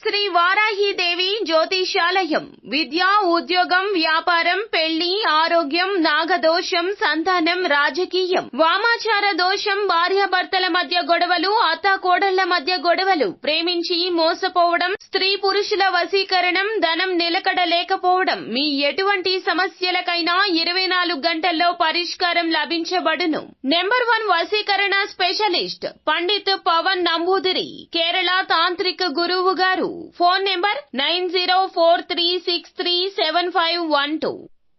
శ్రీ వారాహీదేవి జ్యోతిషాలయం విద్య, ఉద్యోగం, వ్యాపారం, పెళ్లి, ఆరోగ్యం, నాగదోషం, సంతానం, రాజకీయం, వామాచార దోషం, భార్యాభర్తల మధ్య గొడవలు, అత్తాకోడళ్ల మధ్య గొడవలు, ప్రేమించి మోసపోవడం, స్త్రీ పురుషుల వశీకరణం, ధనం నిలకడ లేకపోవడం, మీ ఎటువంటి సమస్యలకైనా 24 గంటల్లో పరిష్కారం లభించబడును. నెంబర్ 1 వశీకరణ స్పెషలిస్ట్ పండిత్ పవన్ నంబూదిరి, కేరళ తాంత్రిక గురువు గారు. Phone number 9043637512.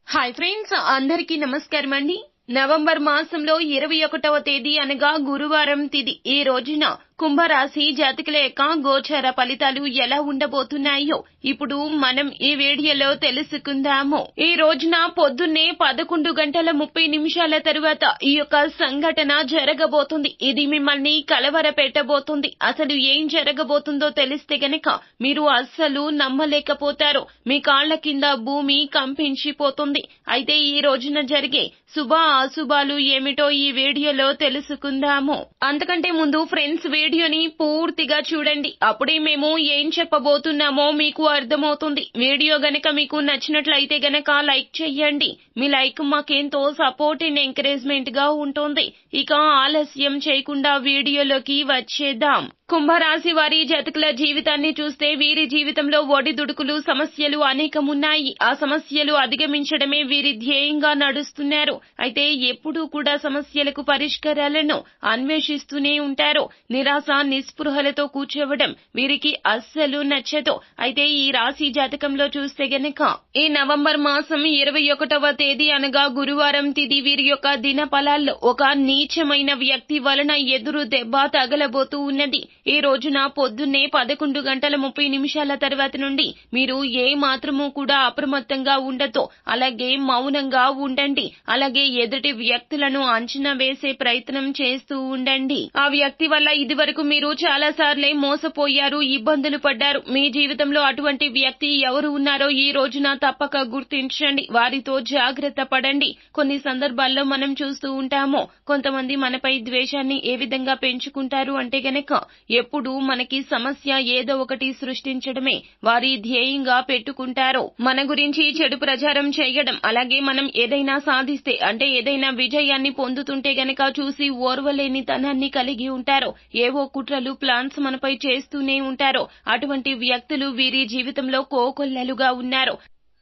హాయ్ ఫ్రెండ్స్, అందరికీ నమస్కారం అండి. నవంబర్ మాసంలో 21వ తేదీ అనగా గురువారం తిథి. ఈ రోజున కుంభరాశి జాతకుల యొక్క గోచార ఫలితాలు ఎలా ఉండబోతున్నాయో ఇప్పుడు మనం ఈ వీడియోలో తెలుసుకుందాము. ఈ రోజున పొద్దున్నే 11:30 తరువాత ఈ యొక్క సంఘటన జరగబోతుంది. ఇది మిమ్మల్ని కలవర పెట్టబోతుంది. అసలు ఏం జరగబోతుందో తెలిస్తే గనక మీరు అస్సలు నమ్మలేకపోతారు. మీ కాళ్ల కింద భూమి కంపించిపోతుంది. అయితే ఈ రోజున జరిగే శుభ అశుభాలు ఏమిటో ఈ వీడియోలో తెలుసుకుందాము. అంతకంటే ముందు ఫ్రెండ్స్, వీడియోని పూర్తిగా చూడండి. అప్పుడే మేము ఏం చెప్పబోతున్నామో మీకు అర్థమవుతుంది. వీడియో గనక మీకు నచ్చినట్లయితే గనక లైక్ చెయ్యండి. మీ లైక్ మాకెంతో సపోర్ట్ అండ్ ఎంకరేజ్మెంట్ గా ఉంటుంది. ఇక ఆలస్యం చేయకుండా వీడియోలోకి వచ్చేద్దాం. కుంభరాశి వారి జాతకుల జీవితాన్ని చూస్తే వీరి జీవితంలో ఒడిదుడుకులు, సమస్యలు అనేకమున్నాయి. ఆ సమస్యలు అధిగమించడమే వీరి ధ్యేయంగా నడుస్తున్నారు. అయితే ఎప్పుడూ కూడా సమస్యలకు పరిష్కారాలను అన్వేషిస్తూనే ఉంటారు. నిరాశ, నిస్పృహలతో కూర్చోవడం వీరికి అస్సలు నచ్చదు. అయితే ఈ రాశి జాతకంలో చూస్తే గనక ఈ నవంబర్ మాసం 21వ తేదీ అనగా గురువారం తిథి వీరి యొక్క దిన ఫలాల్లో ఒక నీచమైన వ్యక్తి వలన ఎదురు దెబ్బ తగలబోతూ ఉన్నది. ఈ రోజున పొద్దున్నే 11:30 తర్వాత నుండి మీరు ఏ మాత్రము కూడా అప్రమత్తంగా ఉండతో, అలాగే మౌనంగా ఉండండి. అలాగే ఎదుటి వ్యక్తులను అంచనా వేసే ప్రయత్నం చేస్తూ ఉండండి. ఆ వ్యక్తి వల్ల ఇదివరకు మీరు చాలా సార్లే మోసపోయారు, ఇబ్బందులు పడ్డారు. మీ జీవితంలో అటువంటి వ్యక్తి ఎవరు ఉన్నారో ఈ రోజున తప్పక గుర్తించండి. వారితో జాగ్రత్త పడండి. కొన్ని సందర్భాల్లో మనం చూస్తూ ఉంటాము, కొంతమంది మనపై ద్వేషాన్ని ఏ విధంగా పెంచుకుంటారు అంటే గనక ఎప్పుడు మనకి సమస్య ఏదో ఒకటి సృష్టించడమే వారి ధ్యేయంగా పెట్టుకుంటారు. మన గురించి చెడు ప్రచారం చేయడం, అలాగే మనం ఏదైనా సాధిస్తే అంటే ఏదైనా విజయాన్ని పొందుతుంటే గనక చూసి ఓర్వలేని తనాన్ని కలిగి ఉంటారు. ఏవో కుట్రలు, ప్లాన్స్ మనపై చేస్తూనే ఉంటారు. అటువంటి వ్యక్తులు వీరి జీవితంలో కోకొల్లలుగా ఉన్నారు.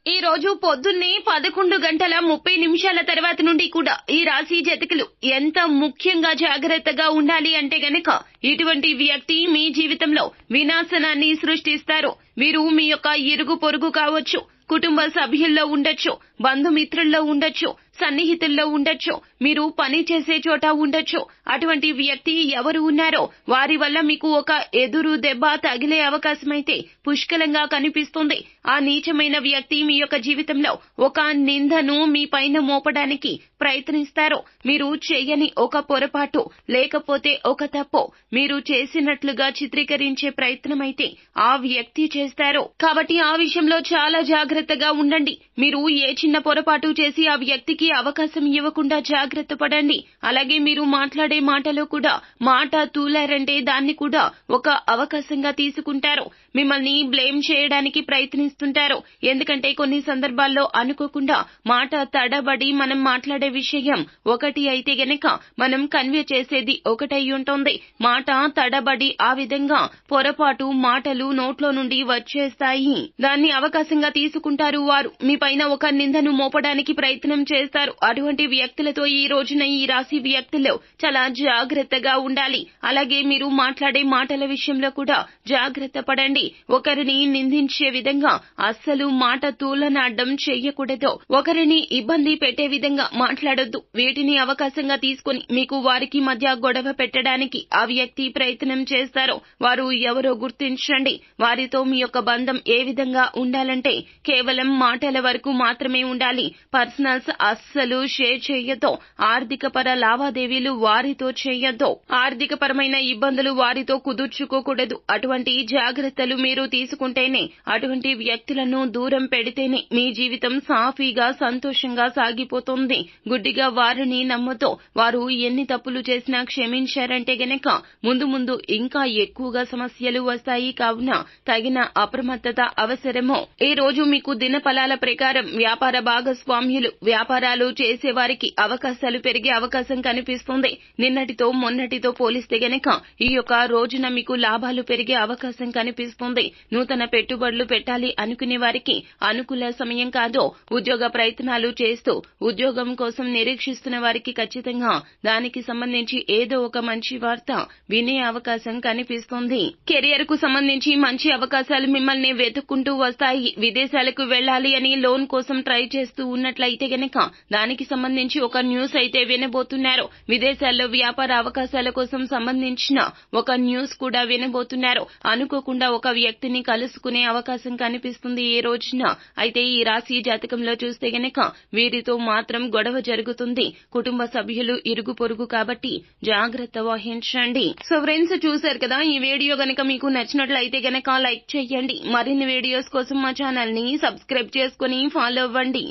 ఈ రోజు పొద్దున్నే 11:30 తర్వాత నుండి కూడా ఈ రాశి జాతకులు ఎంత ముఖ్యంగా జాగ్రత్తగా ఉండాలి అంటే గనక ఇటువంటి వ్యక్తి మీ జీవితంలో వినాశనాన్ని సృష్టిస్తారు. వీరు మీ యొక్క ఇరుగు పొరుగు కావచ్చు, కుటుంబ సభ్యుల్లో ఉండొచ్చు, బంధుమిత్రుల్లో ఉండొచ్చు, సన్నిహితుల్లో ఉండొచ్చు, మీరు పని చేసే చోట ఉండొచ్చు. అటువంటి వ్యక్తి ఎవరు ఉన్నారో వారి వల్ల మీకు ఒక ఎదురు దెబ్బ తగిలే అవకాశమైతే పుష్కలంగా కనిపిస్తుంది. ఆ నీచమైన వ్యక్తి మీ యొక్క జీవితంలో ఒక నిందను మీ పైన మోపడానికి ప్రయత్నిస్తారు. మీరు చేయని ఒక పొరపాటు, లేకపోతే ఒక తప్పు మీరు చేసినట్లుగా చిత్రీకరించే ప్రయత్నమైతే ఆ వ్యక్తి చేస్తారు. కాబట్టి ఆ విషయంలో చాలా జాగ్రత్తగా ఉండండి. మీరు ఏ చిన్న పొరపాటు చేసి ఆ వ్యక్తికి అవకాశం ఇవ్వకుండా జాగ్రత్త పడండి. అలాగే మీరు మాట్లాడే మాటలో కూడా మాట తూలారంటే దాన్ని కూడా ఒక అవకాశంగా తీసుకుంటారు. మిమ్మల్ని బ్లేమ్ చేయడానికి ప్రయత్నిస్తుంటారు. ఎందుకంటే కొన్ని సందర్భాల్లో అనుకోకుండా మాట తడబడి మనం మాట్లాడే విషయం ఒకటి అయితే గనక మనం కన్వే చేసేది ఒకటై ఉంటుంది. మాట తడబడి ఆ విధంగా పొరపాటు మాటలు నోట్లో నుండి వచ్చేస్తాయి. దాన్ని అవకాశంగా తీసుకుంటారు. వారు మీ పైన ఒక నిందను మోపడానికి ప్రయత్నం చేస్తారు. అటువంటి వ్యక్తులతో ఈ రోజున ఈ రాశి వ్యక్తులు చాలా జాగ్రత్తగా ఉండాలి. అలాగే మీరు మాట్లాడే మాటల విషయంలో కూడా జాగ్రత్త పడండి. ఒకరిని నిందించే విధంగా అస్సలు మాట తూలనాడడం చెయ్యకూడదు. ఒకరిని ఇబ్బంది పెట్టే విధంగా మాట్లాడొద్దు. వీటిని అవకాశంగా తీసుకుని మీకు వారికి మధ్య గొడవ పెట్టడానికి ఆ వ్యక్తి ప్రయత్నం చేస్తారు. వారు ఎవరో గుర్తించండి. వారితో మీ యొక్క బంధం ఏ విధంగా ఉండాలంటే కేవలం మాటల వరకు మాత్రమే ఉండాలి. పర్సనల్స్ అస్సలు షేర్ చేయొద్దు. ఆర్థిక పర లావాదేవీలు వారితో చేయొద్దు. ఆర్థిక పరమైన ఇబ్బందులు వారితో కుదుర్చుకోకూడదు. అటువంటి జాగ్రత్తలు నిర్ణయాలు మీరు తీసుకుంటేనే, అటువంటి వ్యక్తులను దూరం పెడితేనే మీ జీవితం సాఫీగా సంతోషంగా సాగిపోతుంది. గుడ్డిగా వారిని నమ్మతో వారు ఎన్ని తప్పులు చేసినా క్షమించారంటే గనక ముందు ముందు ఇంకా ఎక్కువగా సమస్యలు వస్తాయి. కావున తగిన అప్రమత్తత అవసరము. ఈ రోజు మీకు దినఫలాల ప్రకారం వ్యాపార భాగస్వామ్యులు, వ్యాపారాలు చేసేవారికి అవకాశాలు పెరిగే అవకాశం కనిపిస్తుంది. నిన్నటితో మొన్నటితో పోలిస్తే గనక ఈ యొక్క రోజున మీకు లాభాలు పెరిగే అవకాశం కనిపిస్తుంది. నూతన పెట్టుబడులు పెట్టాలి అనుకునే వారికి అనుకూల సమయం కాదు. ఉద్యోగ ప్రయత్నాలు చేస్తూ ఉద్యోగం కోసం నిరీక్షిస్తున్న వారికి ఖచ్చితంగా దానికి సంబంధించి ఏదో ఒక మంచి వార్త వినే అవకాశం కనిపిస్తుంది. కెరియర్ కు సంబంధించి మంచి అవకాశాలు మిమ్మల్ని వెతుక్కుంటూ వస్తాయి. విదేశాలకు వెళ్లాలి అని లోన్ కోసం ట్రై చేస్తూ ఉన్నట్లయితే గనక దానికి సంబంధించి ఒక న్యూస్ అయితే వినబోతున్నారు. విదేశాల్లో వ్యాపార అవకాశాల కోసం సంబంధించిన ఒక న్యూస్ కూడా వినబోతున్నారు. అనుకోకుండా ఒక వ్యక్తిని కలుసుకునే అవకాశం కనిపిస్తుంది ఈ రోజున. అయితే ఈ రాశి జాతకంలో చూస్తే గనక వీరితో మాత్రం గొడవ జరుగుతుంది. కుటుంబ సభ్యులు ఇరుగు పొరుగు కాబట్టి జాగ్రత్త వహించండి. సో ఫ్రెండ్స్, చూశారు కదా, ఈ వీడియో గనక మీకు నచ్చినట్లయితే గనక లైక్ చేయండి. మరిన్ని వీడియోస్ కోసం మా ఛానల్ ని సబ్స్క్రైబ్ చేసుకుని ఫాలో అవ్వండి.